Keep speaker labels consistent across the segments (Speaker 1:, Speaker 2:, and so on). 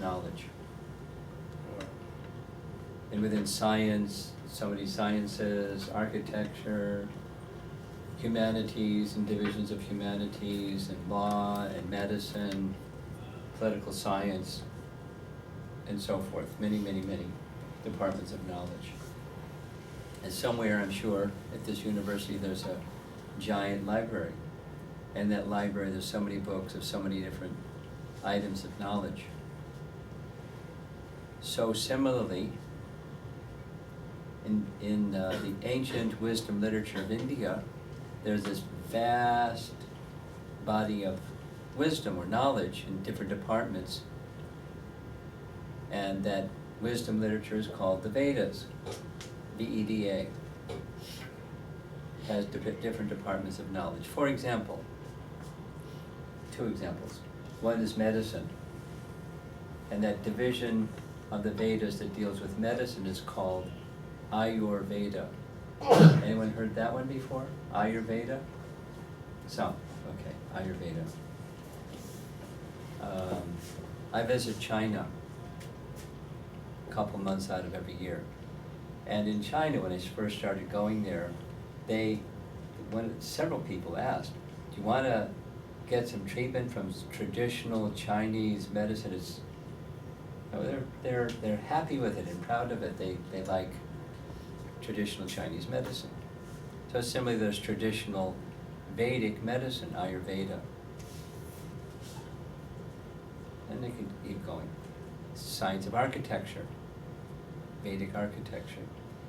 Speaker 1: knowledge. And within science, so many sciences, architecture, humanities and divisions of humanities, and law and medicine, political science, and so forth. Many, many, many departments of knowledge. And somewhere, I'm sure, at this university, there's a giant library. And in that library, there's so many books of so many different items of knowledge. So similarly, in the ancient wisdom literature of India, there's this vast body of wisdom or knowledge in different departments, and that wisdom literature is called the Vedas, V-E-D-A. Has different departments of knowledge. For example, two examples. One is medicine, and that division of the Vedas that deals with medicine is called Ayurveda. Anyone heard that one before? Ayurveda? Some. Okay, Ayurveda. I visit China a couple months out of every year. And in China, when I first started going there, several people asked, do you want to get some treatment from traditional Chinese medicine? They're happy with it and proud of it. They like traditional Chinese medicine. So similarly, there's traditional Vedic medicine, Ayurveda. And they can keep going. Science of architecture, Vedic architecture.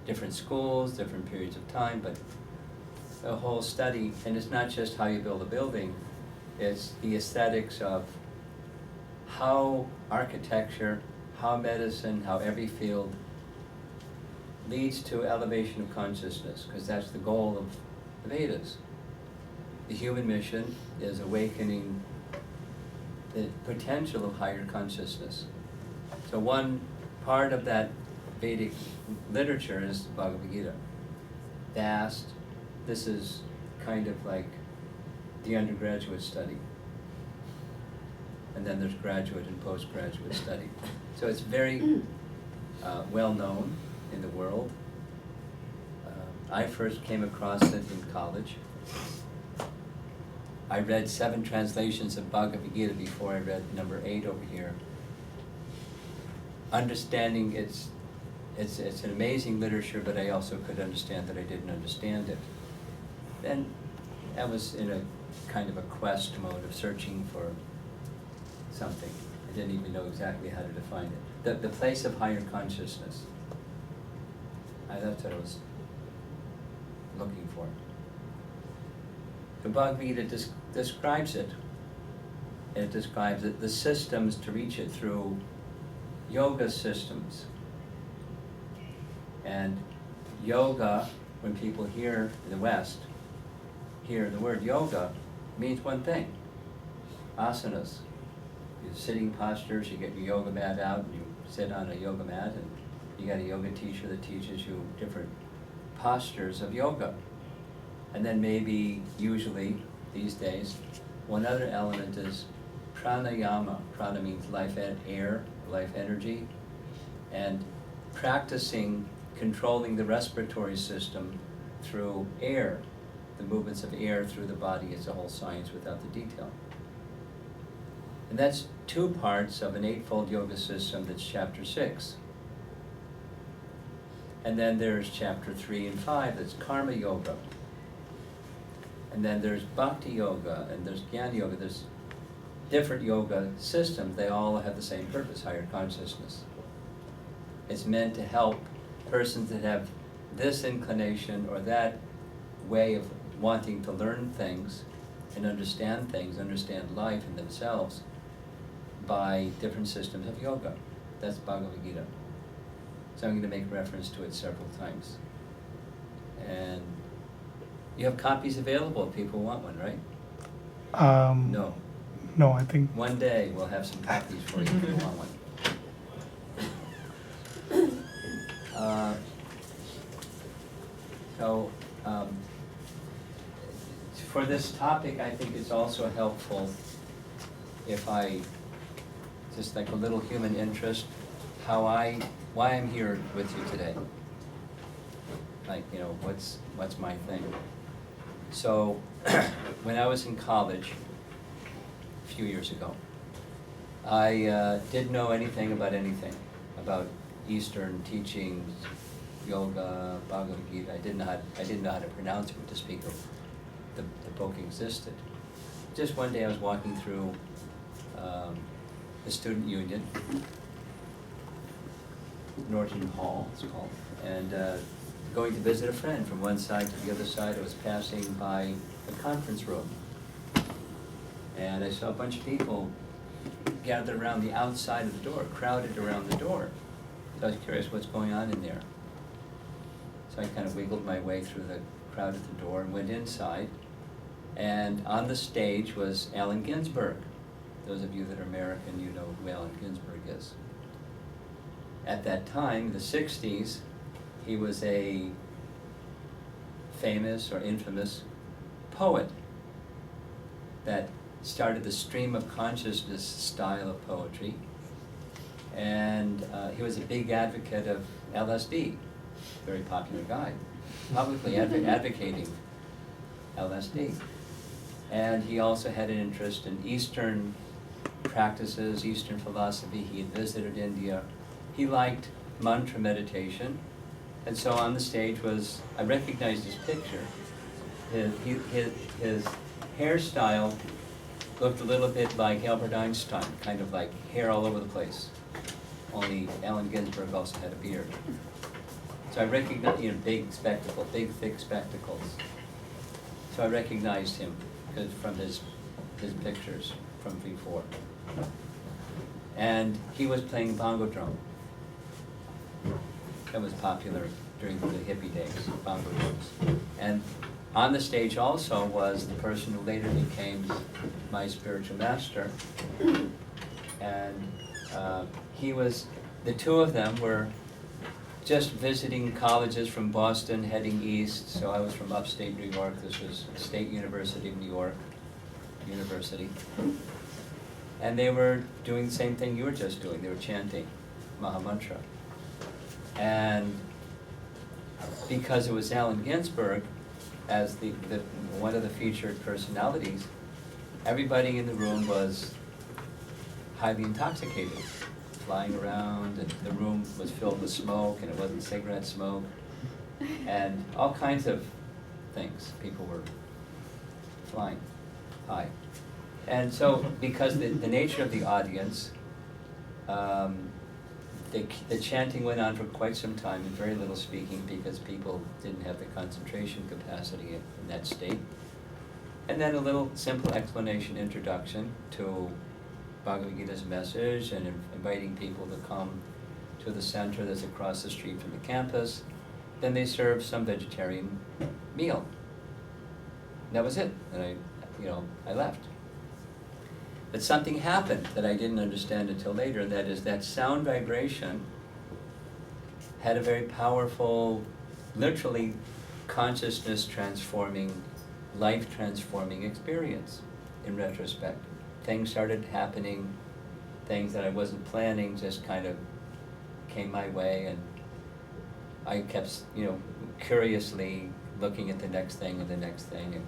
Speaker 1: Different schools, different periods of time, but a whole study, and it's not just how you build a building, it's the aesthetics of how architecture, how medicine, how every field leads to elevation of consciousness, because that's the goal of the Vedas. The human mission is awakening the potential of higher consciousness. So one part of that Vedic literature is the Bhagavad Gita. Vast. This is kind of like the undergraduate study. And then there's graduate and postgraduate study. So it's very well known in the world. I first came across it in college. I read 7 translations of Bhagavad Gita before I read number 8 over here. Understanding it's an amazing literature, but I also could understand that I didn't understand it. Then I was in a kind of a quest mode of searching for something. I didn't even know exactly how to define it. The place of higher consciousness. That's what I was looking for. The Bhagavad Gita describes it. It describes the systems to reach it through yoga systems. And yoga, when people hear in the West, hear the word yoga, means one thing: asanas. Your sitting postures, you get your yoga mat out, and you sit on a yoga mat, and you got a yoga teacher that teaches you different postures of yoga. And then maybe, usually, these days, one other element is pranayama. Prana means life air, life energy, and practicing controlling the respiratory system through air. The movements of air through the body is a whole science without the detail. And that's 2 parts of an 8-fold yoga system. That's chapter 6. And then there's chapter 3 and 5, that's karma yoga. And then there's bhakti yoga, and there's jnana yoga. There's different yoga systems. They all have the same purpose: higher consciousness. It's meant to help persons that have this inclination or that way of wanting to learn things and understand things, understand life and themselves by different systems of yoga. That's Bhagavad Gita. So I'm going to make reference to it several times. And you have copies available if people want one, right? No.
Speaker 2: No, I think...
Speaker 1: One day we'll have some copies for you if you want one. For this topic, I think it's also helpful if I just like a little human interest, why I'm here with you today. Like, what's my thing? So, when I was in college, a few years ago, I didn't know anything, about Eastern teachings, yoga, Bhagavad Gita. I didn't know how to pronounce it, to speak of the book existed. Just one day I was walking through the student union, Norton Hall it's called, and going to visit a friend from one side to the other side. I was passing by the conference room, and I saw a bunch of people gathered around the outside of the door, crowded around the door. So I was curious what's going on in there. So I kind of wiggled my way through the crowd at the door and went inside. And on the stage was Allen Ginsberg. Those of you that are American, you know who Allen Ginsberg is. At that time, the 60s, he was a famous or infamous poet that started the stream of consciousness style of poetry. And he was a big advocate of LSD, very popular guy, publicly advocating LSD. And he also had an interest in Eastern practices, Eastern philosophy. He had visited India. He liked mantra meditation. And so on the stage I recognized his picture. His hairstyle looked a little bit like Albert Einstein, kind of like hair all over the place. Only Allen Ginsberg also had a beard. So I recognized, big thick spectacles. So I recognized him from his pictures from before. And he was playing bongo drum. That was popular during the hippie days, bongo drums. And on the stage also was the person who later became my spiritual master. And the two of them were just visiting colleges from Boston, heading east. So I was from upstate New York. This was State University of New York University. And they were doing the same thing you were just doing. They were chanting Mahamantra. And because it was Allen Ginsberg as the one of the featured personalities, everybody in the room was highly intoxicated, flying around, and the room was filled with smoke, and it wasn't cigarette smoke, and all kinds of things. People were flying high. And so, because the nature of the audience, the chanting went on for quite some time and very little speaking, because people didn't have the concentration capacity in that state. And then a little simple explanation, introduction to Bhagavad Gita's message, and inviting people to come to the center that's across the street from the campus. Then they served some vegetarian meal. And that was it. And I left. But something happened that I didn't understand until later, and that is that sound vibration had a very powerful, literally consciousness transforming, life transforming experience in retrospect. Things started happening, things that I wasn't planning just kind of came my way, and I kept, curiously looking at the next thing and the next thing. And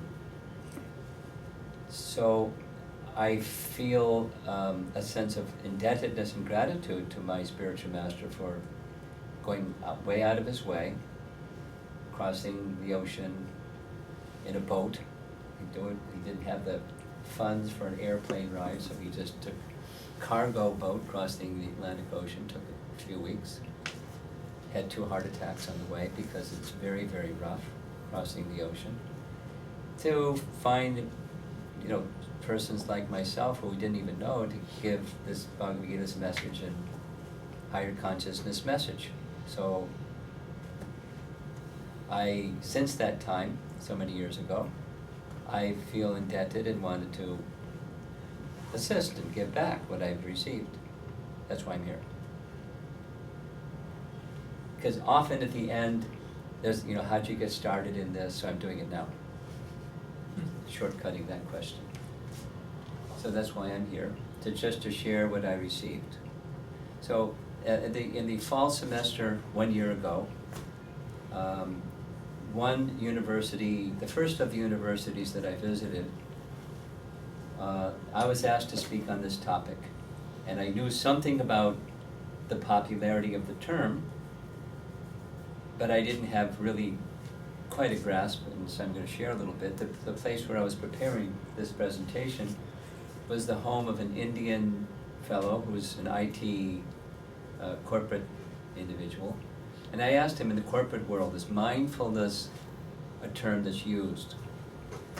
Speaker 1: so I feel a sense of indebtedness and gratitude to my spiritual master for going way out of his way, crossing the ocean in a boat. He didn't have the funds for an airplane ride, so he just took a cargo boat crossing the Atlantic Ocean. Took a few weeks. Had 2 heart attacks on the way because it's very, very rough crossing the ocean. To find, persons like myself who we didn't even know, to give this Bhagavad Gita's message and higher consciousness message. So since that time, so many years ago, I feel indebted and wanted to assist and give back what I've received. That's why I'm here. Because often at the end, there's, how'd you get started in this? So I'm doing it now. Shortcutting that question. So that's why I'm here, to share what I received. So in the fall semester 1 year ago, one university, the first of the universities that I visited, I was asked to speak on this topic. And I knew something about the popularity of the term, but I didn't have really quite a grasp, and so I'm going to share a little bit. The place where I was preparing this presentation was the home of an Indian fellow who's an IT corporate individual. And I asked him, in the corporate world, is mindfulness a term that's used?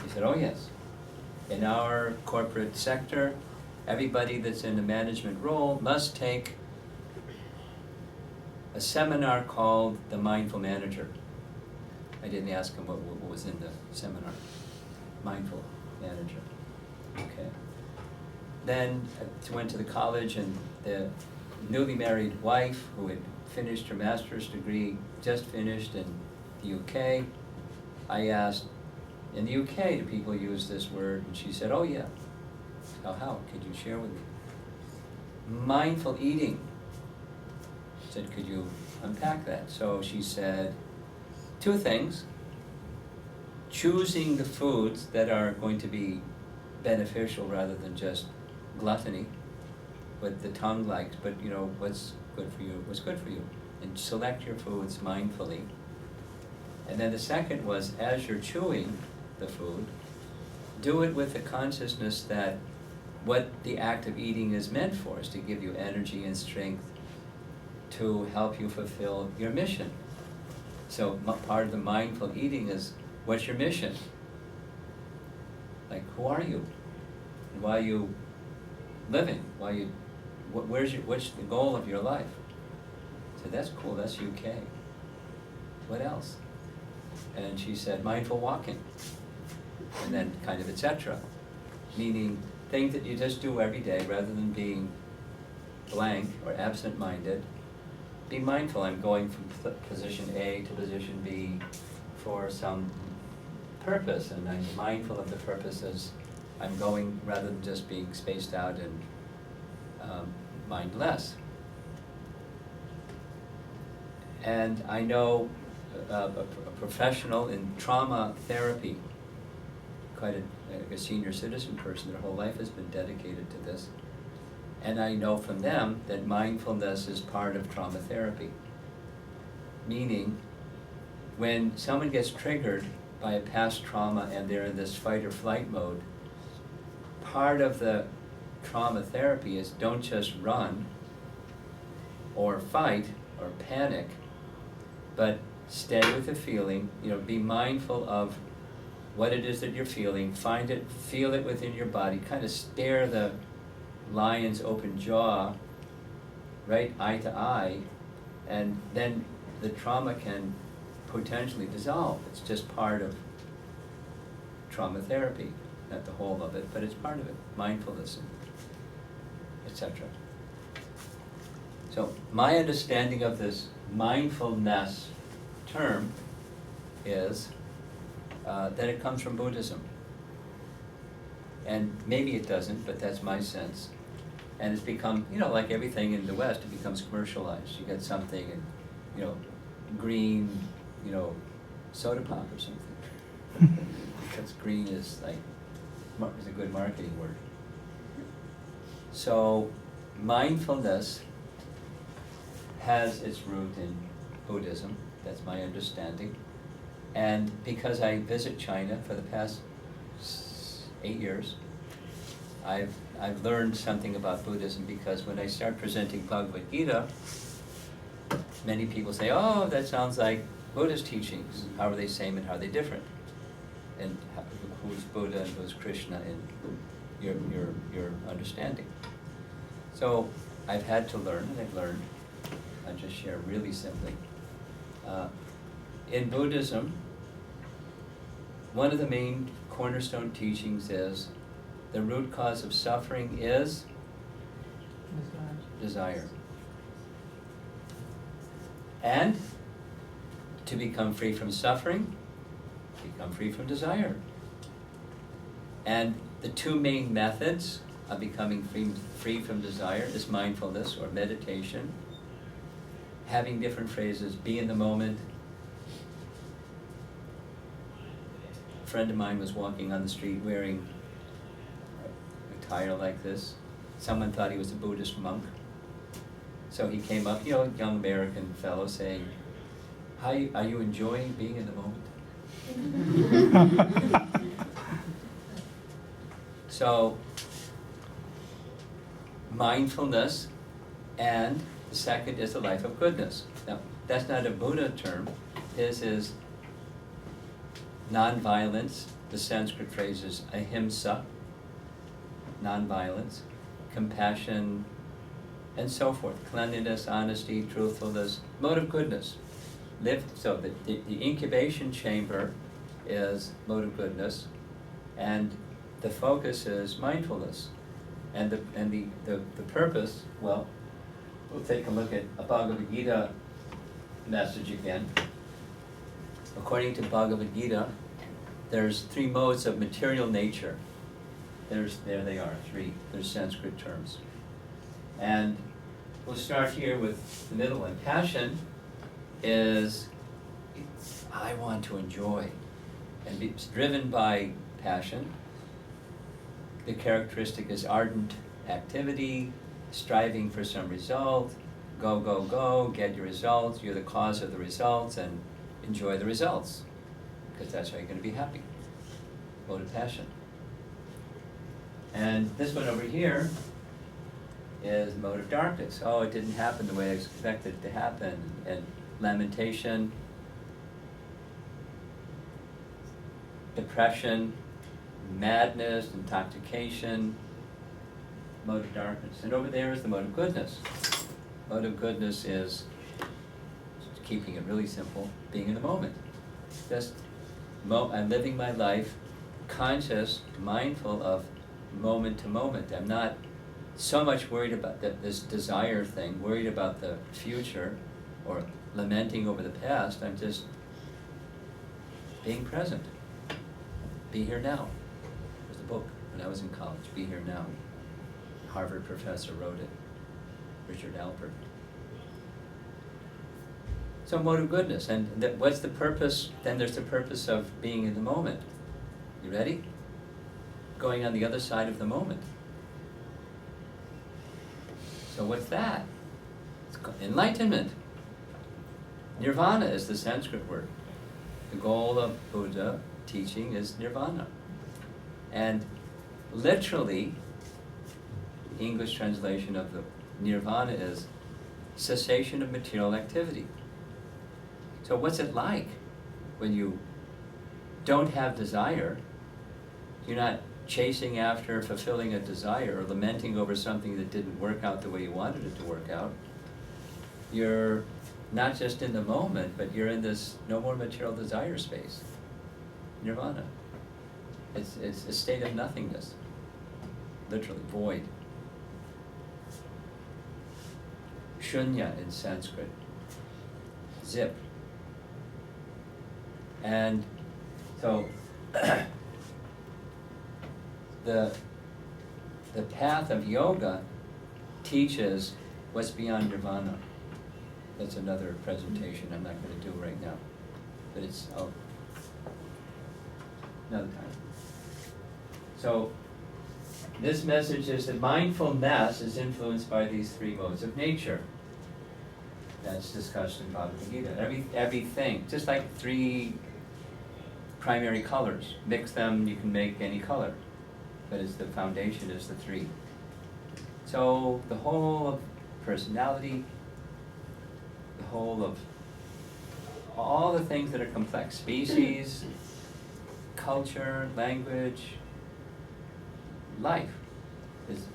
Speaker 1: He said, oh yes. In our corporate sector, everybody that's in a management role must take a seminar called The Mindful Manager. I didn't ask him what was in the seminar. Mindful Manager. Okay. Then I went to the college, and the newly married wife who had finished her master's degree, just finished in the UK, I asked, in the UK, do people use this word? And she said, oh yeah. So how? Could you share with me? Mindful eating. I said, could you unpack that? So she said, two things. Choosing the foods that are going to be beneficial rather than just gluttony, what the tongue likes, but you know, what's good for you, and select your foods mindfully. And then the second was, as you're chewing the food, do it with the consciousness that what the act of eating is meant for is to give you energy and strength to help you fulfill your mission. So part of the mindful eating is, what's your mission? Like, who are you? And why are you living? What's the goal of your life? So that's cool, that's UK. What else? And she said, mindful walking. And then kind of etc. Meaning things that you just do every day rather than being blank or absent-minded. Be mindful, I'm going from position A to position B for some purpose, and I'm mindful of the purposes I'm going, rather than just being spaced out and mindless. And I know a professional in trauma therapy, quite a senior citizen person, their whole life has been dedicated to this. And I know from them that mindfulness is part of trauma therapy. Meaning, when someone gets triggered by a past trauma and they're in this fight or flight mode, part of the trauma therapy is don't just run or fight or panic, but stay with the feeling, be mindful of what it is that you're feeling, find it, feel it within your body, kind of stare the lion's open jaw, right, eye to eye, and then the trauma can potentially dissolve. It's just part of trauma therapy, not the whole of it, but it's part of it, mindfulness, etc. So my understanding of this mindfulness term is that it comes from Buddhism. And maybe it doesn't, but that's my sense. And it's become, like everything in the West, it becomes commercialized. You get something and, green, soda pop or something. Because green is is a good marketing word. So mindfulness has its root in Buddhism. That's my understanding. And because I visit China for the past 8 years, I've learned something about Buddhism, because when I start presenting Bhagavad Gita, many people say, oh, that sounds like Buddhist teachings. How are they same and how are they different? And who's Buddha and who's Krishna in your understanding? So I've had to learn, and I've learned. I'll just share really simply. In Buddhism, one of the main cornerstone teachings is the root cause of suffering is desire. And to become free from suffering, become free from desire. And the two main methods of becoming free from desire is mindfulness or meditation. Having different phrases, be in the moment. A friend of mine was walking on the street wearing attire like this. Someone thought he was a Buddhist monk. So he came up, young American fellow, saying, "Hi, are you enjoying being in the moment?" So, mindfulness, and the second is the life of goodness. Now, that's not a Buddha term. His is non-violence. The Sanskrit phrase is ahimsa, non-violence, compassion, and so forth. Cleanliness, honesty, truthfulness, mode of goodness. So the incubation chamber is mode of goodness, and the focus is mindfulness. And the purpose, well, we'll take a look at a Bhagavad Gita message again. According to Bhagavad Gita, there's 3 modes of material nature. There they are, 3. There's Sanskrit terms. And we'll start here with the middle one. Passion is, I want to enjoy. And it's driven by passion. The characteristic is ardent activity, striving for some result, go, go, go, get your results, you're the cause of the results, and enjoy the results, because that's how you're going to be happy. Mode of passion. And this one over here is mode of darkness. Oh, it didn't happen the way I expected it to happen, and lamentation, depression, madness, intoxication, mode of darkness. And over there is the mode of goodness. Mode of goodness is, keeping it really simple, being in the moment. Just, I'm living my life conscious, mindful of moment to moment. I'm not so much worried about this desire thing, worried about the future, or lamenting over the past. I'm just being present. Be here now. There's a book when I was in college, Be Here Now. Harvard professor wrote it, Richard Alpert. So mode of goodness, and what's the purpose? Then there's the purpose of being in the moment. You ready? Going on the other side of the moment. So what's that? It's enlightenment. Nirvana is the Sanskrit word. The goal of Buddha teaching is nirvana. And literally, the English translation of the nirvana is cessation of material activity. So what's it like when you don't have desire? You're not chasing after fulfilling a desire or lamenting over something that didn't work out the way you wanted it to work out. You're not just in the moment, but you're in this no more material desire space. Nirvana. It's a state of nothingness. Literally, void. Shunya in Sanskrit. Zip. And so the path of yoga teaches what's beyond nirvana. That's another presentation I'm not going to do right now, but it's another time. So this message is that mindfulness is influenced by these 3 modes of nature. That's discussed in Bhagavad Gita. Everything, just like 3 primary colors. Mix them, you can make any color. But the foundation is the 3. So the whole of personality, the whole of all the things that are complex, species, culture, language, life, is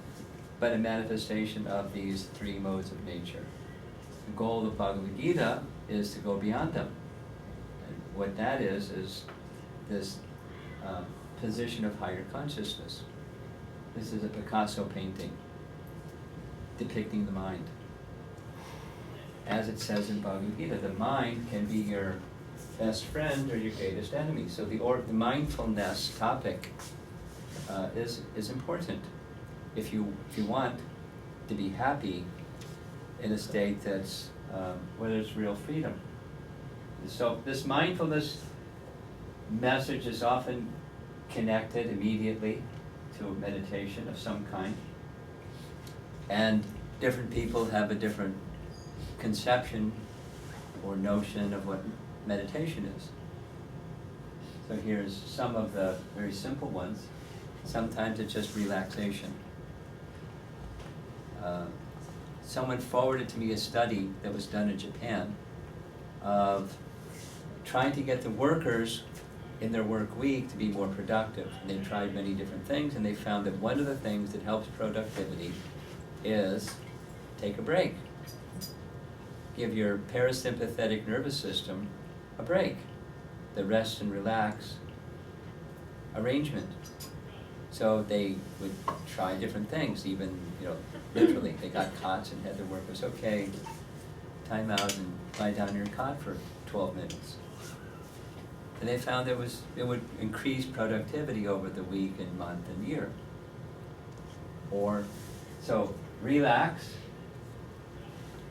Speaker 1: but a manifestation of these 3 modes of nature. The goal of Bhagavad Gita is to go beyond them. And what that is this position of higher consciousness. This is a Picasso painting depicting the mind. As it says in Bhagavad Gita, the mind can be your best friend or your greatest enemy. So the mindfulness topic is important. if you want to be happy in a state that's where there's real freedom. So this mindfulness message is often connected immediately to a meditation of some kind. And different people have a different conception or notion of what meditation is. So here's some of the very simple ones. Sometimes it's just relaxation. Someone forwarded to me a study that was done in Japan of trying to get the workers in their work week to be more productive. And they tried many different things, and they found that one of the things that helps productivity is take a break. Give your parasympathetic nervous system a break. The rest and relax arrangement. So they would try different things, even, literally. They got cots and had their workers, okay, time out and lie down in your cot for 12 minutes. And they found it would increase productivity over the week and month and year. So relax,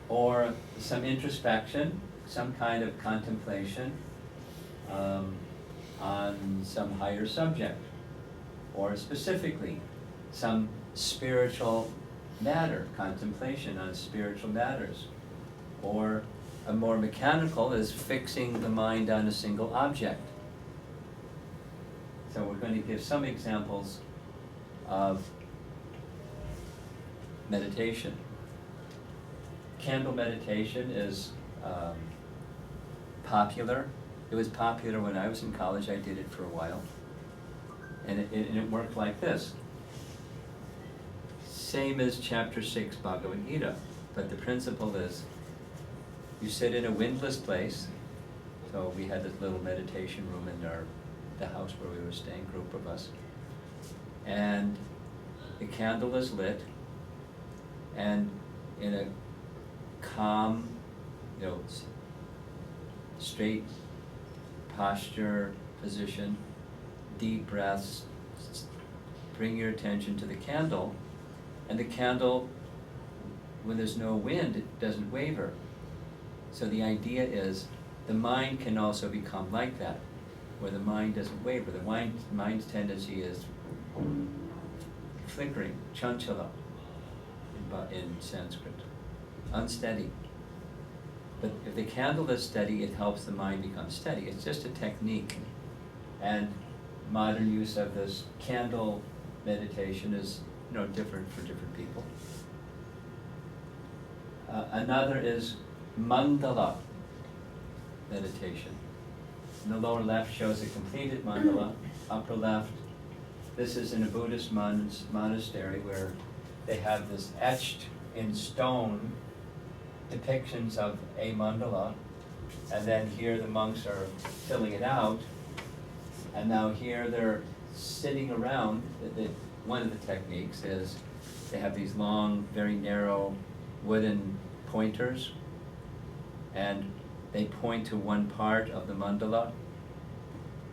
Speaker 1: or some introspection, some kind of contemplation on some higher subject, or specifically some spiritual matter, contemplation on spiritual matters. Or a more mechanical is fixing the mind on a single object. So we're going to give some examples of meditation. Candle meditation is popular. It was popular when I was in college. I did it for a while. And it worked like this. Same as chapter 6 Bhagavad Gita, but the principle is you sit in a windless place. So we had this little meditation room in the house where we were staying, group of us. And the candle is lit, and in a calm, straight posture, position, deep breaths, bring your attention to the candle, and the candle, when there's no wind, it doesn't waver. So the idea is the mind can also become like that, where the mind doesn't waver. The mind's tendency is flickering, chanchala in Sanskrit, unsteady. But if the candle is steady, it helps the mind become steady. It's just a technique. And modern use of this candle meditation is different for different people. Another is mandala meditation. In the lower left shows a completed mandala. Upper left, this is in a Buddhist monastery where they have this etched in stone depictions of a mandala, and then here the monks are filling it out, and now here they're sitting around. One of the techniques is they have these long, very narrow wooden pointers, and they point to one part of the mandala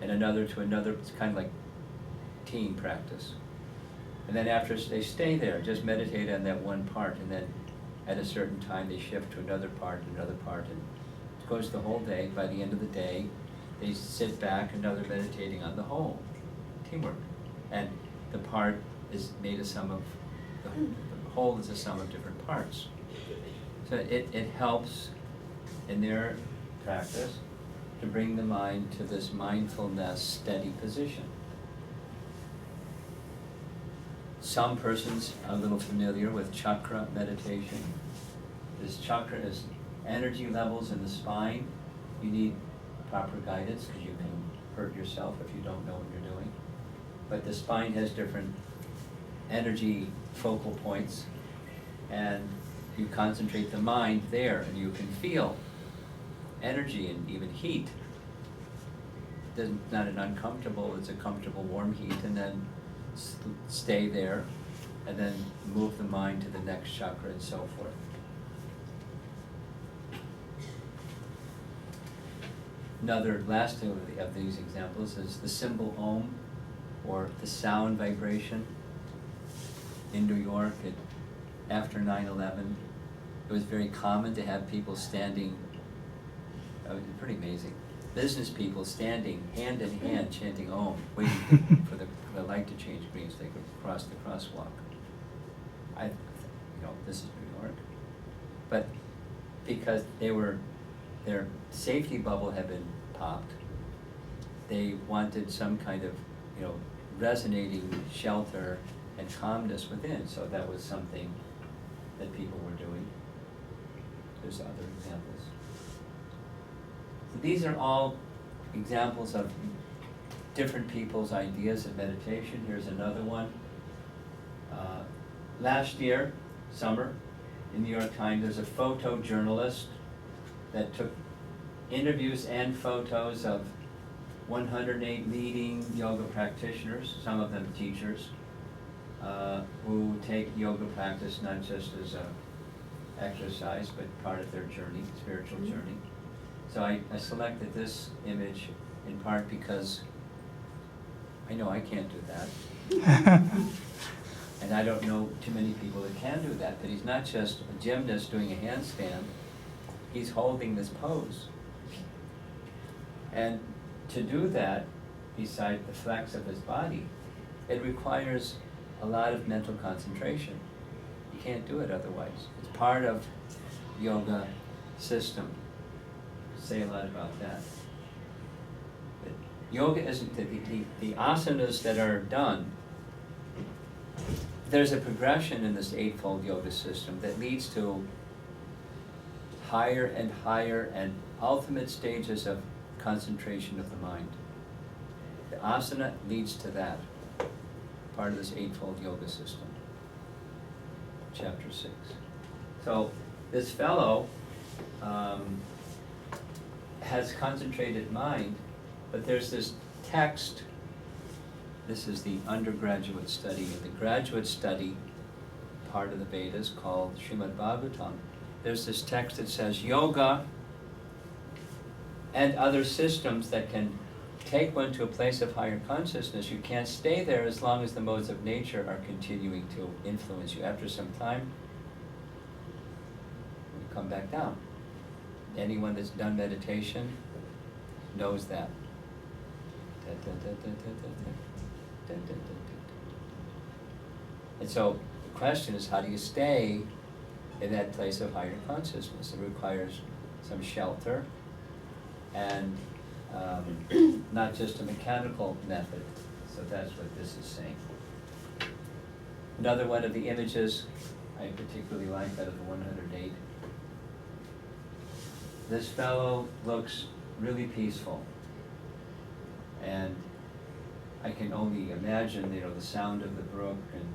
Speaker 1: and another to another. It's kind of like team practice. And then after they stay there, just meditate on that one part, and then at a certain time they shift to another part, and it goes the whole day. By the end of the day, they sit back, another meditating on the whole. Teamwork. And the part is made a sum of, the whole is a sum of different parts. So it helps in their practice to bring the mind to this mindfulness, steady position. Some persons are a little familiar with chakra meditation. This chakra is energy levels in the spine. You need proper guidance because you can hurt yourself if you don't know what you're doing. But the spine has different energy focal points, and you concentrate the mind there, and you can feel energy and even heat. It's not an uncomfortable, it's a comfortable warm heat, and then stay there, and then move the mind to the next chakra and so forth. Another last of these examples is the symbol Om, or the sound vibration. in New York after 9/11. It was very common to have people standing, it was pretty amazing. Business people standing hand in hand chanting Om, waiting for the light to change green so they could cross the crosswalk. This is New York. But because their safety bubble had been popped, they wanted some kind of, resonating shelter and calmness within. So that was something that people were doing. There's other examples. So these are all examples of different people's ideas of meditation. Here's another one. Last year, summer, in New York Times, there's a photojournalist that took interviews and photos of 108 leading yoga practitioners, some of them teachers, who take yoga practice not just as a exercise, but part of their journey, spiritual journey. So I selected this image in part because I know I can't do that. And I don't know too many people that can do that, but he's not just a gymnast doing a handstand, he's holding this pose. And to do that, beside the flex of his body, it requires a lot of mental concentration. You can't do it otherwise. It's part of yoga system. Say a lot about that. But yoga isn't the asanas that are done. There's a progression in this eightfold yoga system that leads to higher and higher and ultimate stages of concentration of the mind. The asana leads to that, part of this eightfold yoga system. Chapter 6. So this fellow has concentrated mind, but there's this text. This is the undergraduate study. The graduate study part of the Vedas called Srimad Bhagavatam. There's this text that says yoga and other systems that can take one to a place of higher consciousness. You can't stay there as long as the modes of nature are continuing to influence you. After some time, you come back down. Anyone that's done meditation knows that. And so the question is, how do you stay in that place of higher consciousness? It requires some shelter and not just a mechanical method. So that's what this is saying. Another one of the images I particularly like out of the 108. This fellow looks really peaceful. And I can only imagine, the sound of the brook, and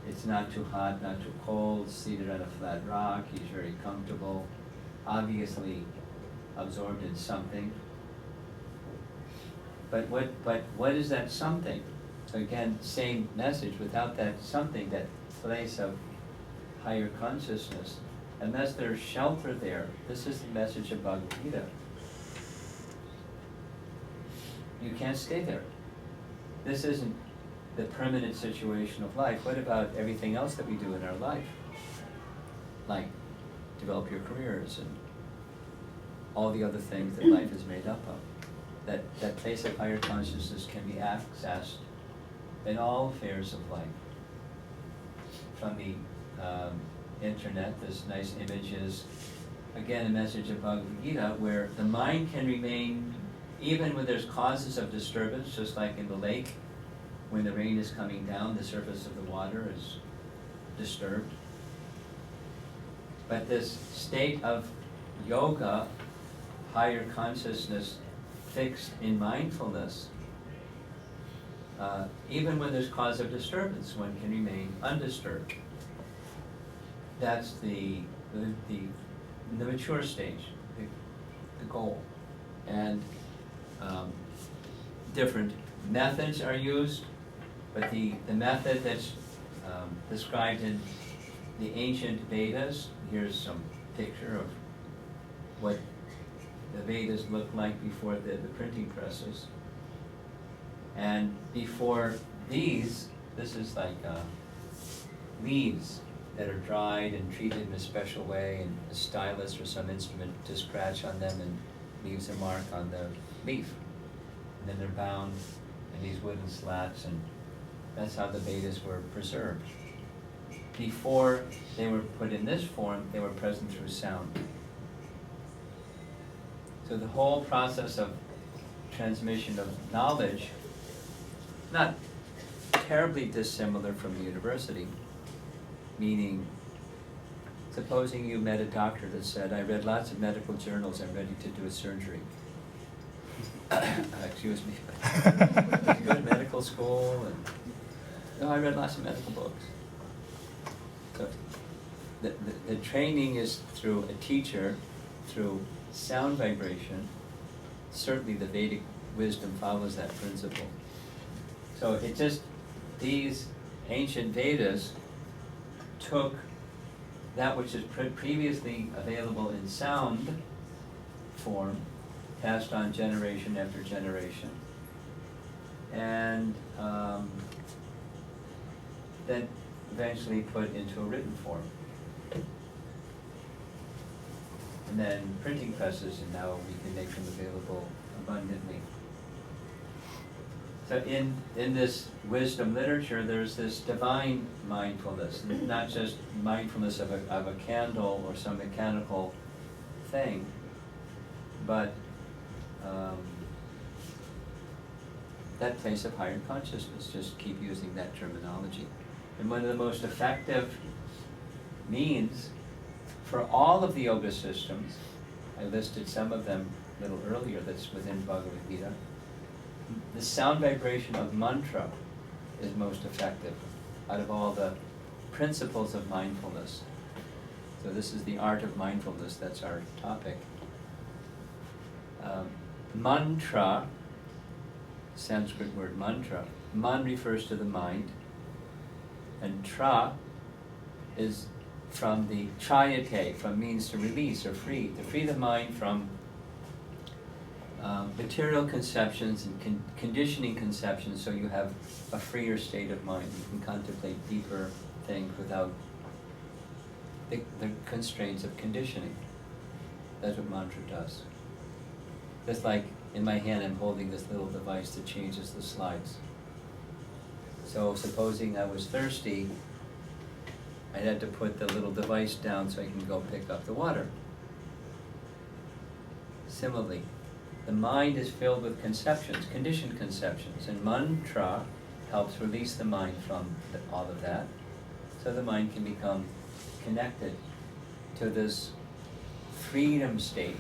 Speaker 1: it's not too hot, not too cold, seated on a flat rock, he's very comfortable, obviously absorbed in something. But what is that something? So again, same message, without that something, that place of higher consciousness, unless there's shelter there, this is the message of Bhagavad Gita. You can't stay there. This isn't the permanent situation of life. What about everything else that we do in our life? Like develop your careers and all the other things that life is made up of. That place of higher consciousness can be accessed in all affairs of life. From the internet, this nice image is, again, a message of Bhagavad Gita, where the mind can remain, even when there's causes of disturbance, just like in the lake, when the rain is coming down, the surface of the water is disturbed. But this state of yoga, higher consciousness, fixed in mindfulness, even when there's cause of disturbance, one can remain undisturbed. That's the mature stage, the goal. And different methods are used, but the method that's described in the ancient Vedas, here's some picture of what the Vedas looked like before the printing presses. And before these, this is like leaves that are dried and treated in a special way, and a stylus or some instrument to scratch on them and leaves a mark on the leaf. And then they're bound in these wooden slats, and that's how the Vedas were preserved. Before they were put in this form, they were present through sound. So the whole process of transmission of knowledge, not terribly dissimilar from the university, meaning, supposing you met a doctor that said, I read lots of medical journals, I'm ready to do a surgery. Excuse me. Did you go to medical school? And, no, I read lots of medical books. So the training is through a teacher, through sound vibration. Certainly the Vedic wisdom follows that principle. So it just, these ancient Vedas took that which is previously available in sound form, passed on generation after generation, and then eventually put into a written form. And then printing presses, and now we can make them available abundantly. So in this wisdom literature, there's this divine mindfulness, not just mindfulness of a candle or some mechanical thing, but that place of higher consciousness. Just keep using that terminology. And one of the most effective means for all of the yoga systems, I listed some of them a little earlier, that's within Bhagavad Gita. The sound vibration of mantra is most effective out of all the principles of mindfulness. So this is the art of mindfulness, that's our topic. Mantra, Sanskrit word mantra, man refers to the mind, and tra is from the chayate, from means to release or free, to free the mind from material conceptions and conditioning conceptions, so you have a freer state of mind. You can contemplate deeper things without the constraints of conditioning. That's what mantra does. Just like in my hand I'm holding this little device that changes the slides. So supposing I was thirsty, I had to put the little device down so I can go pick up the water. Similarly, the mind is filled with conceptions, conditioned conceptions, and mantra helps release the mind from all of that, so the mind can become connected to this freedom state.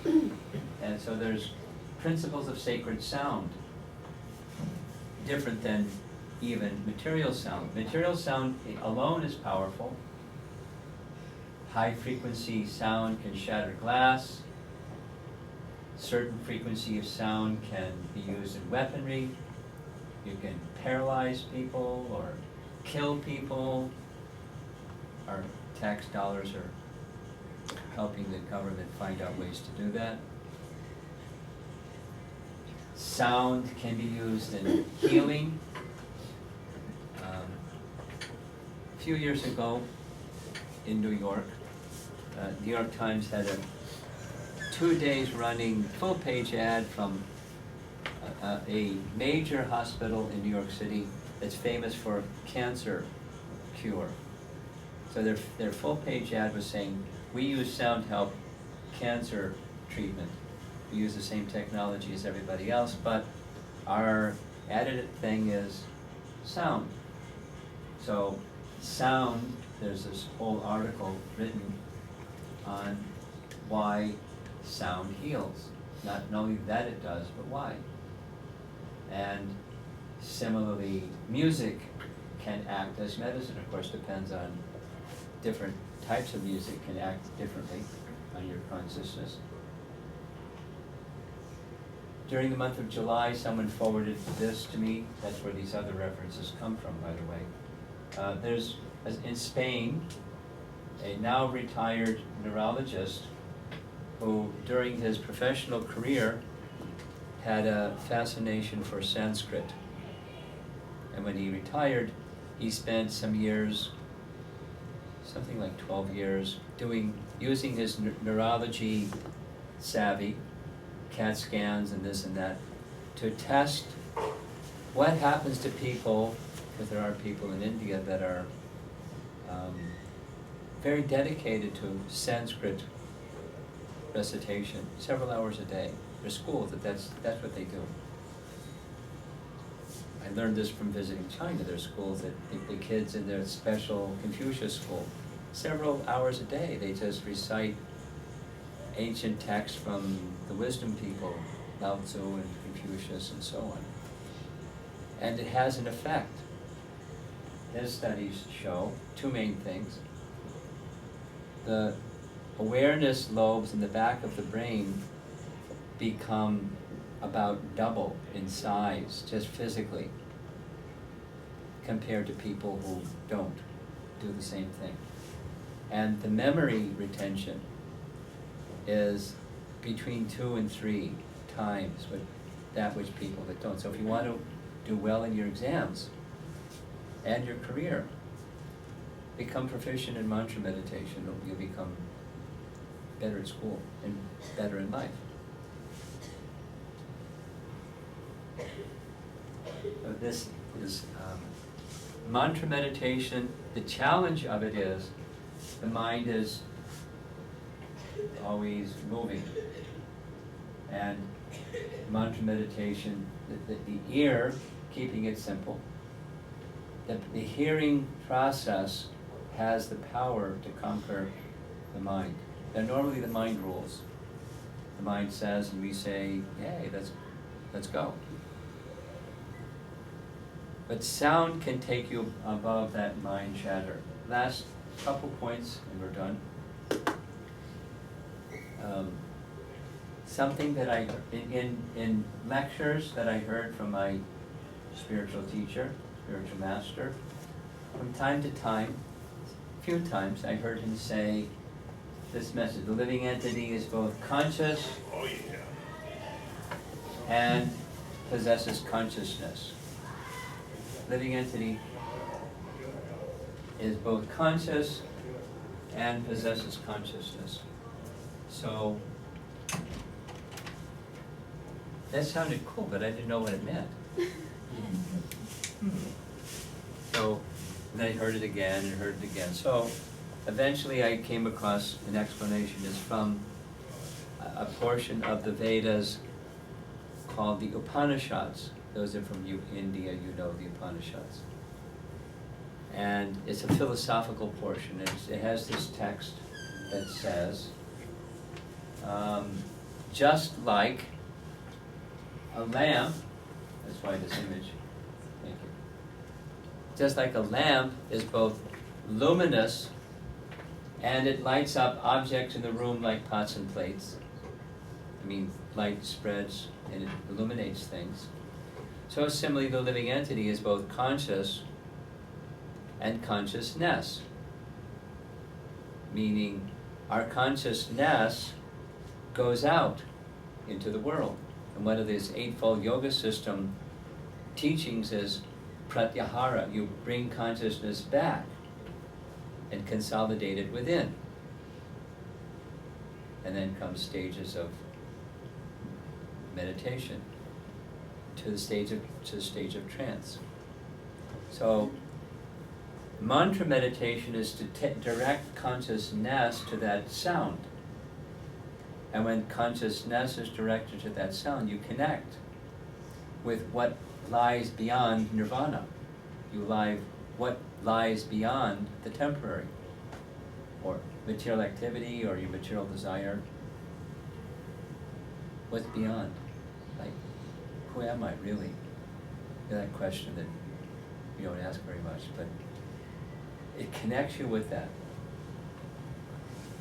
Speaker 1: And so there's principles of sacred sound, different than even material sound. Material sound alone is powerful. High frequency sound can shatter glass. Certain frequency of sound can be used in weaponry. You can paralyze people or kill people. Our tax dollars are helping the government find out ways to do that. Sound can be used in healing. A few years ago in New York, New York Times had a 2 days running full-page ad from a major hospital in New York City that's famous for cancer cure. So their full-page ad was saying, we use sound to help cancer treatment. We use the same technology as everybody else, but our added thing is sound. So sound, there's this whole article written on why sound heals. Not only that it does, but why. And similarly, music can act as medicine. Of course, depends on different types of music can act differently on your consciousness. During the month of July, someone forwarded this to me. That's where these other references come from, by the way. There's, in Spain, a now retired neurologist who, during his professional career, had a fascination for Sanskrit. And when he retired, he spent some years something like 12 years, using his neurology savvy, CAT scans and this and that, to test what happens to people, because there are people in India that are very dedicated to Sanskrit recitation, several hours a day. There's schools that's what they do. I learned this from visiting China. There's schools that the kids in their special Confucius school, several hours a day, they just recite ancient texts from the wisdom people, Lao Tzu and Confucius and so on. And it has an effect. His studies show two main things. The awareness lobes in the back of the brain become about double in size, just physically, compared to people who don't do the same thing. And the memory retention is between 2 and 3 times with that which people that don't. So if you want to do well in your exams and your career, become proficient in mantra meditation, you'll become better at school and better in life. So this is mantra meditation. The challenge of it is the mind is always moving, and mantra meditation, the ear, keeping it simple, the hearing process has the power to conquer the mind. Now normally the mind rules. The mind says, and we say, yay, let's go. But sound can take you above that mind chatter. Last couple points and we're done. Something that in lectures that I heard from my spiritual teacher, spiritual master, from time to time, a few times, I heard him say this message: the living entity is both conscious and possesses consciousness. Living entity is both conscious and possesses consciousness. So that sounded cool, but I didn't know what it meant. So then I heard it again and heard it again. So eventually I came across an explanation. It's from a portion of the Vedas called the Upanishads. Those are from India, you know the Upanishads. And it's a philosophical portion. It has this text that says, just like a lamp, that's why this image, thank you. Just like a lamp is both luminous and it lights up objects in the room like pots and plates. I mean, light spreads and it illuminates things. So similarly, the living entity is both conscious and consciousness, meaning our consciousness goes out into the world. And one of these Eightfold Yoga System teachings is pratyahara. You bring consciousness back and consolidate it within. And then come stages of meditation to the stage of trance. So mantra meditation is to direct consciousness to that sound. And when consciousness is directed to that sound, you connect with what lies beyond nirvana. What lies beyond the temporary, or material activity, or your material desire. What's beyond? Like, who am I really? That question that you don't ask very much, but it connects you with that.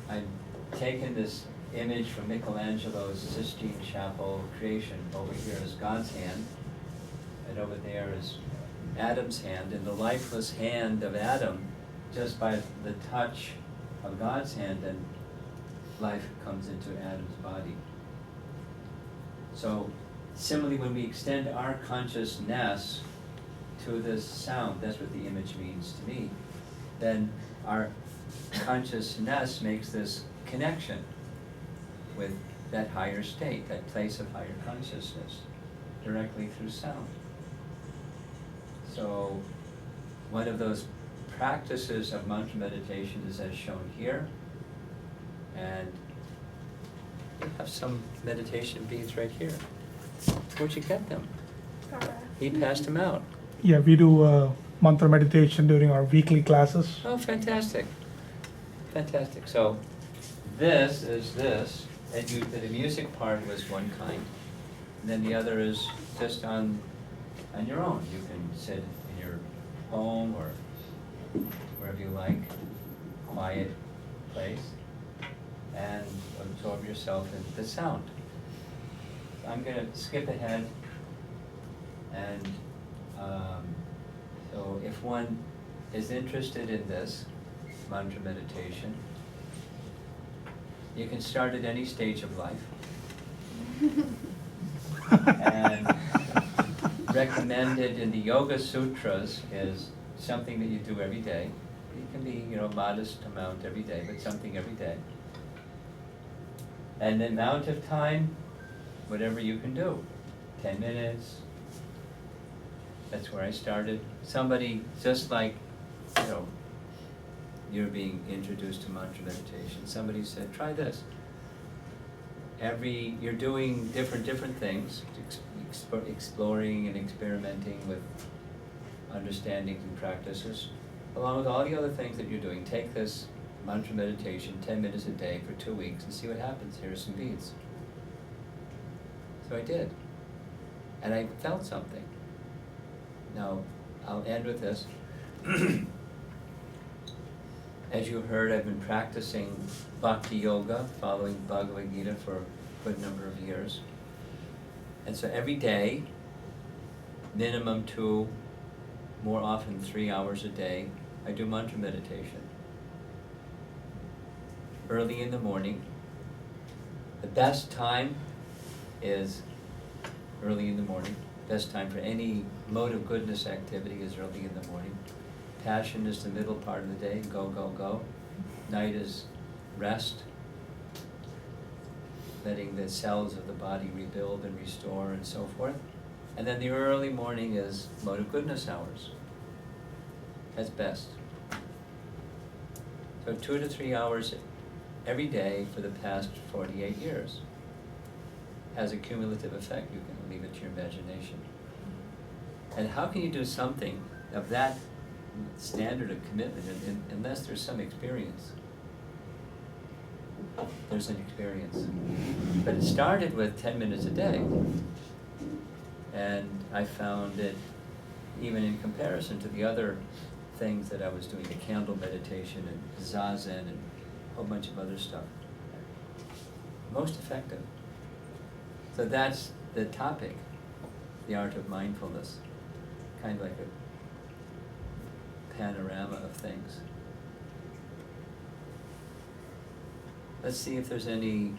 Speaker 1: I've taken this image from Michelangelo's Sistine Chapel creation. Over here is God's hand, and over there is Adam's hand. And the lifeless hand of Adam, just by the touch of God's hand, and life comes into Adam's body. So similarly, when we extend our consciousness to this sound, that's what the image means to me, then our consciousness makes this connection with that higher state, that place of higher consciousness, directly through sound. So one of those practices of mantra meditation is as shown here, and you have some meditation beads right here. Where'd you get them? He passed them out.
Speaker 2: Yeah, we do mantra meditation during our weekly classes.
Speaker 1: Oh, fantastic. Fantastic. So this is this, and the music part was one kind, and then the other is just on your own. You can sit in your home or wherever you like, quiet place, and absorb yourself in the sound. I'm going to skip ahead, and so if one is interested in this mantra meditation, you can start at any stage of life. And recommended in the Yoga Sutras is something that you do every day. It can be, a modest amount every day, but something every day. And the amount of time, whatever you can do, 10 minutes. That's where I started. Somebody, just like, you're being introduced to mantra meditation, somebody said, try this. You're doing different things, exploring and experimenting with understandings and practices, along with all the other things that you're doing. Take this mantra meditation, 10 minutes a day for 2 weeks, and see what happens. Here are some beads. So I did. And I felt something. Now, I'll end with this. As you heard, I've been practicing Bhakti Yoga, following Bhagavad Gita for a good number of years. And so every day, minimum 2, more often 3 hours a day, I do mantra meditation. Early in the morning. The best time is early in the morning. Best time for any mode of goodness activity is early in the morning. Passion is the middle part of the day, go, go, go. Night is rest, letting the cells of the body rebuild and restore and so forth. And then the early morning is mode of goodness hours. That's best. So 2 to 3 hours every day for the past 48 years has a cumulative effect. You can leave it to your imagination. And how can you do something of that standard of commitment unless there's some experience? There's an experience. But it started with 10 minutes a day. And I found it, even in comparison to the other things that I was doing, the candle meditation and zazen and a whole bunch of other stuff, most effective. So that's the topic, the art of mindfulness, kind of like a panorama of things. Let's see if there's any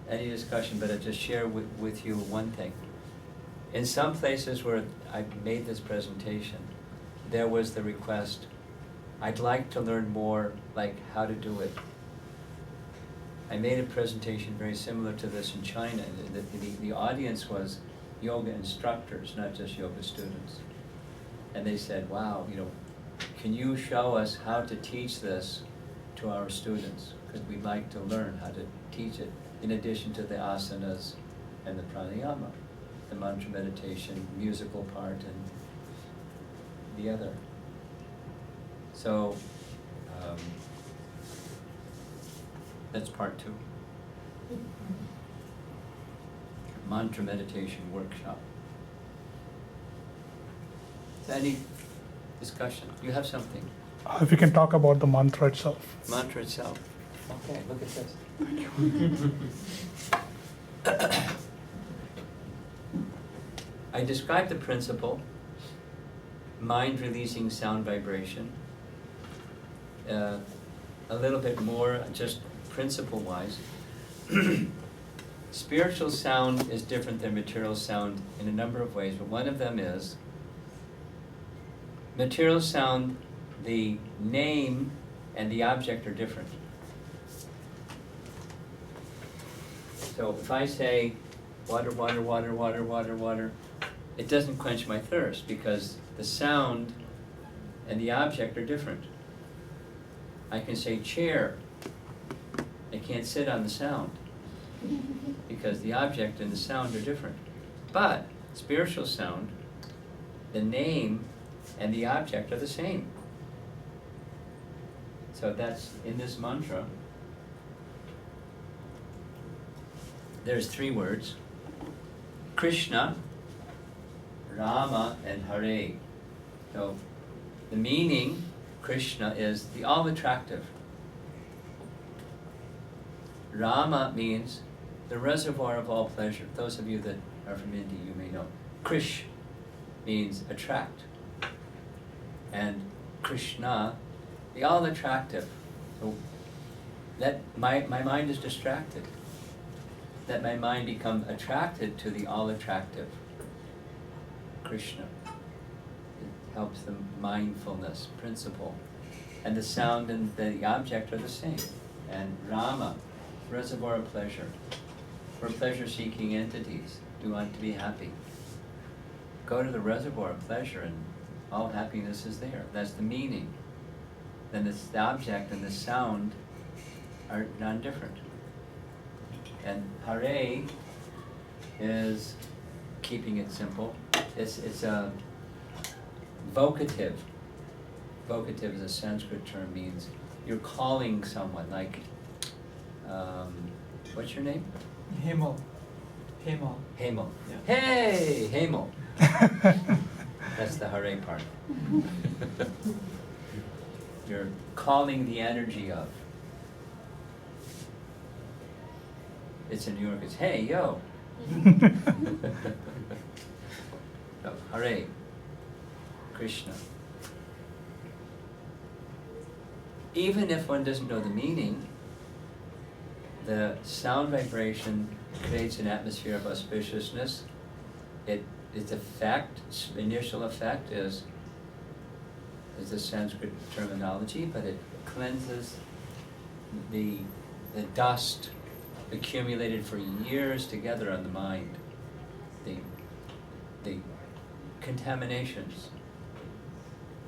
Speaker 1: discussion, but I'll just share with you one thing. In some places where I made this presentation, there was the request, I'd like to learn more, like how to do it. I made a presentation very similar to this in China. The audience was yoga instructors, not just yoga students. And they said, wow, can you show us how to teach this to our students? Because we'd like to learn how to teach it, in addition to the asanas and the pranayama, the mantra meditation, musical part, and the other. So, that's part 2. Mantra meditation workshop. Is there any discussion? You have something?
Speaker 2: If you can talk about the mantra itself.
Speaker 1: Mantra itself. Okay, look at this. I described the principle, mind releasing sound vibration, a little bit more just principle-wise. Spiritual sound is different than material sound in a number of ways, but one of them is Material sound, the name and the object are different. So if I say water, water, water, water, water, water, it doesn't quench my thirst because the sound and the object are different. I can say chair. I can't sit on the sound because the object and the sound are different. But spiritual sound, the name and the object are the same. So that's in this mantra. There's 3 words: Krishna, Rama, and Hare. So the meaning, Krishna, is the all-attractive. Rama means the reservoir of all pleasure. Those of you that are from India, you may know. Krish means attract. And Krishna, the all-attractive. So that my mind is distracted. Let my mind become attracted to the all-attractive, Krishna. It helps the mindfulness principle. And the sound and the object are the same. And Rama, reservoir of pleasure. We're pleasure-seeking entities. We want to be happy. Go to the reservoir of pleasure and all happiness is there. That's the meaning. Then the object and the sound are non-different. And Hare is, keeping it simple, it's a vocative. Vocative is a Sanskrit term, means you're calling someone, like, what's your name?
Speaker 3: Hemal. Hemal.
Speaker 1: Hemal.
Speaker 3: Yeah.
Speaker 1: Hey, Hemal. That's the Hare part. You're calling the energy of. It's in New York, it's hey, yo. So, Hare, Krishna. Even if one doesn't know the meaning, the sound vibration creates an atmosphere of auspiciousness. Its effect, initial effect is the Sanskrit terminology, but it cleanses the dust accumulated for years together on the mind, the contaminations,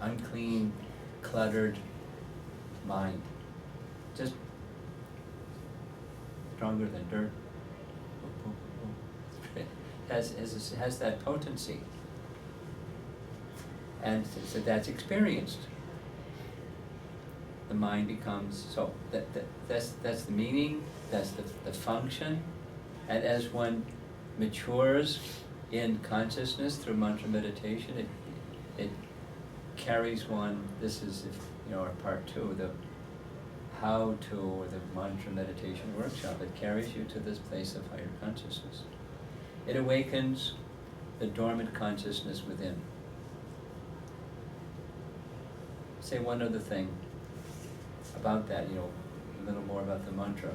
Speaker 1: unclean, cluttered mind, just stronger than dirt. It has that potency, and so that's experienced. The mind becomes, so that's the meaning, that's the function, and as one matures in consciousness through mantra meditation, it carries one. This is, our part 2, the how to, or the mantra meditation workshop. It carries you to this place of higher consciousness. It awakens the dormant consciousness within. Say one other thing about that, a little more about the mantra.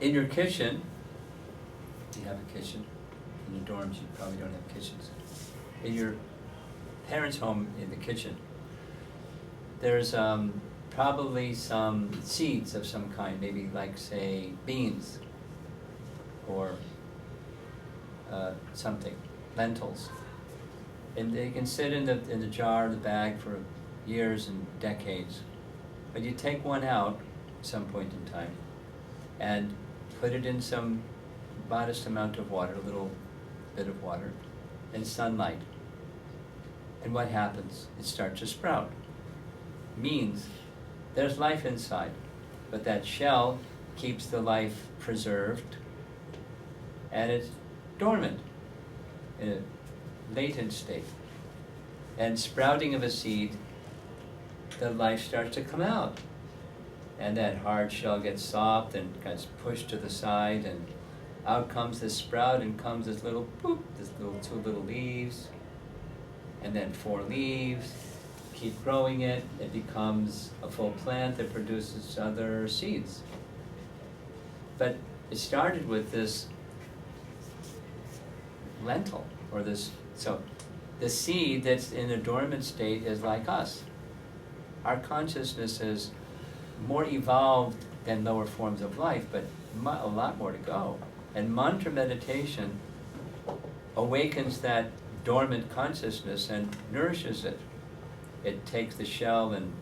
Speaker 1: In your kitchen, do you have a kitchen? In your dorms, you probably don't have kitchens. In your parents' home, in the kitchen, there's probably some seeds of some kind, maybe like, say, beans or something, lentils. And they can sit in the jar, the bag for years and decades. But you take one out at some point in time and put it in some modest amount of water, a little bit of water, and sunlight. And what happens? It starts to sprout. Means there's life inside, but that shell keeps the life preserved, and it's dormant in a latent state. And sprouting of a seed, the life starts to come out. And that hard shell gets soft and gets pushed to the side, and out comes this sprout, and comes this little boop, this little 2 little leaves, and then 4 leaves. Keep growing it, it becomes a full plant that produces other seeds. But it started with this lentil, or this, so the seed that's in a dormant state is like us. Our consciousness is more evolved than lower forms of life, but a lot more to go. And mantra meditation awakens that dormant consciousness and nourishes it. It takes the shell and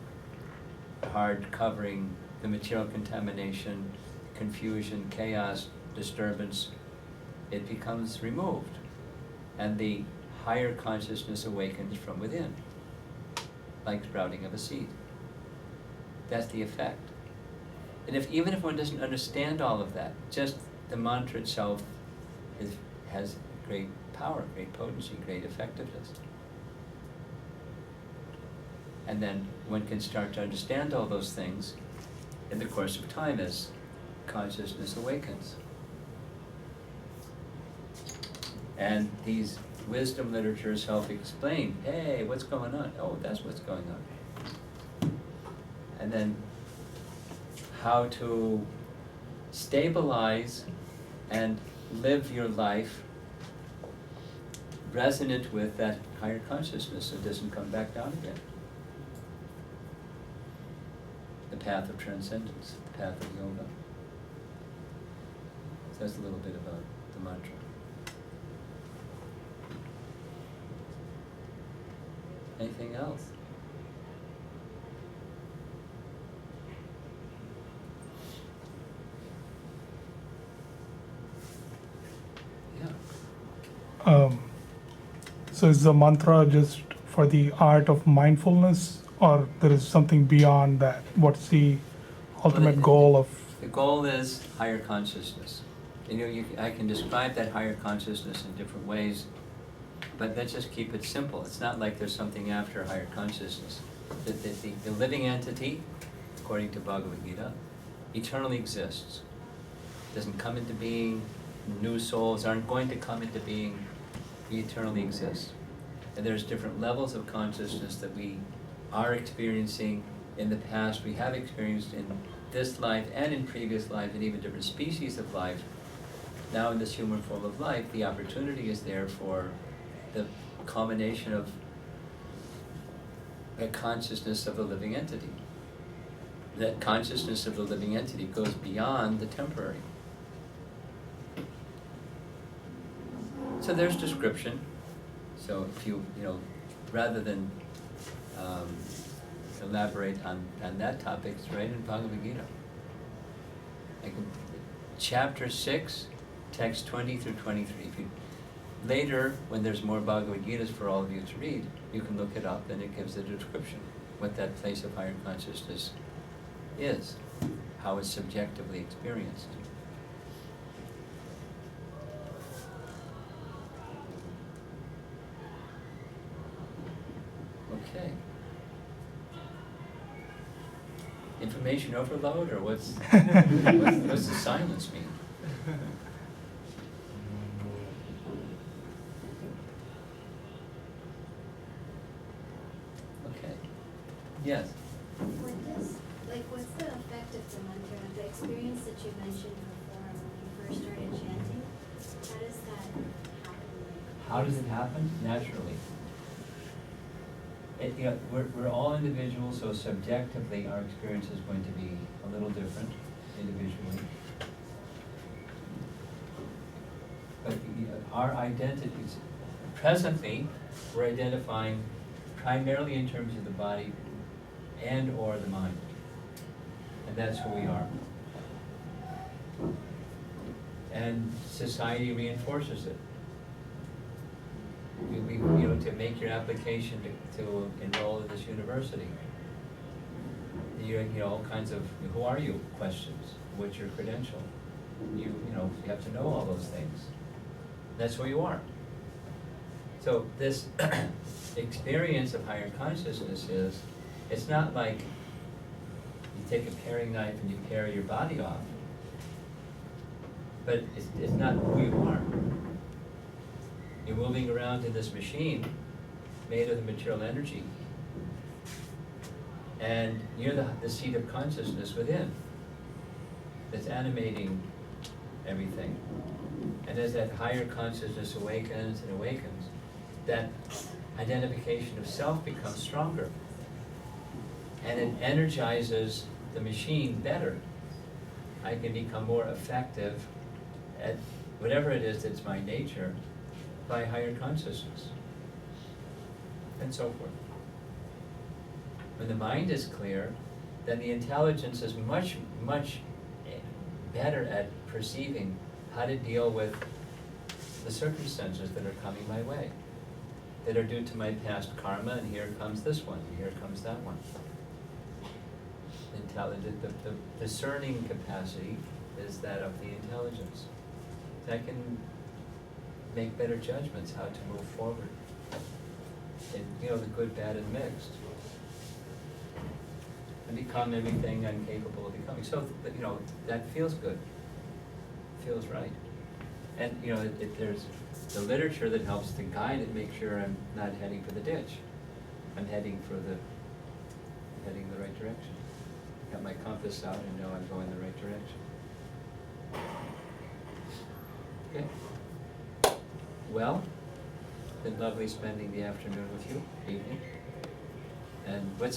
Speaker 1: hard covering, the material contamination, confusion, chaos, disturbance, it becomes removed. And the higher consciousness awakens from within, like sprouting of a seed. That's the effect. And even if one doesn't understand all of that, just the mantra itself has great power, great potency, great effectiveness. And then one can start to understand all those things in the course of time as consciousness awakens. And these wisdom literatures help explain, hey, what's going on? Oh, that's what's going on. And then how to stabilize and live your life resonant with that higher consciousness so it doesn't come back down again. The path of transcendence, the path of yoga. So that's a little bit about the mantra. Anything else? Yeah.
Speaker 2: So is the mantra just for the art of mindfulness, or there is something beyond that? What's the ultimate goal of?
Speaker 1: The goal is higher consciousness. I can describe that higher consciousness in different ways, but let's just keep it simple. It's not like there's something after higher consciousness. The living entity, according to Bhagavad Gita, eternally exists. Doesn't come into being. New souls aren't going to come into being. We eternally exist. And there's different levels of consciousness that we are experiencing in the past, we have experienced in this life and in previous life, and even different species of life. Now in this human form of life, the opportunity is there for the culmination of a consciousness of a living entity. That consciousness of the living entity goes beyond the temporary. So there's description. So if you rather than elaborate on that topic, it's right in Bhagavad Gita. Chapter 6, text 20 through 23. Later, when there's more Bhagavad Gitas for all of you to read, you can look it up and it gives a description, what that place of higher consciousness is, how it's subjectively experienced. Okay. Information overload, or what's the silence mean? Okay. Yes.
Speaker 4: What's the effect of the mantra? The experience that you mentioned before when you first started chanting, how does that happen?
Speaker 1: How does it happen? Naturally. We're all individuals, so subjectively our experience is going to be a little different individually. But our identities, presently, we're identifying primarily in terms of the body and or the mind. And that's who we are. And society reinforces it. To make your application to enroll in this university, all kinds of "who are you?" questions. What's your credential? You have to know all those things. That's who you are. So this experience of higher consciousness it's not like you take a paring knife and you pare your body off, but it's not who you are. You're moving around in this machine made of the material energy. And you're the seat of consciousness within that's animating everything. And as that higher consciousness awakens and awakens, that identification of self becomes stronger. And it energizes the machine better. I can become more effective at whatever it is that's my nature by higher consciousness, and so forth. When the mind is clear, then the intelligence is much, much better at perceiving how to deal with the circumstances that are coming my way, that are due to my past karma, and here comes this one, and here comes that one. The discerning capacity is that of the intelligence. I can make better judgments how to move forward. And, the good, bad, and mixed. And become everything I'm capable of becoming. So, that feels good. Feels right. And, there's the literature that helps to guide it, make sure I'm not heading for the ditch. I'm heading the right direction. Got my compass out and know I'm going the right direction. Okay. Well, been lovely spending the afternoon with you, evening. And what's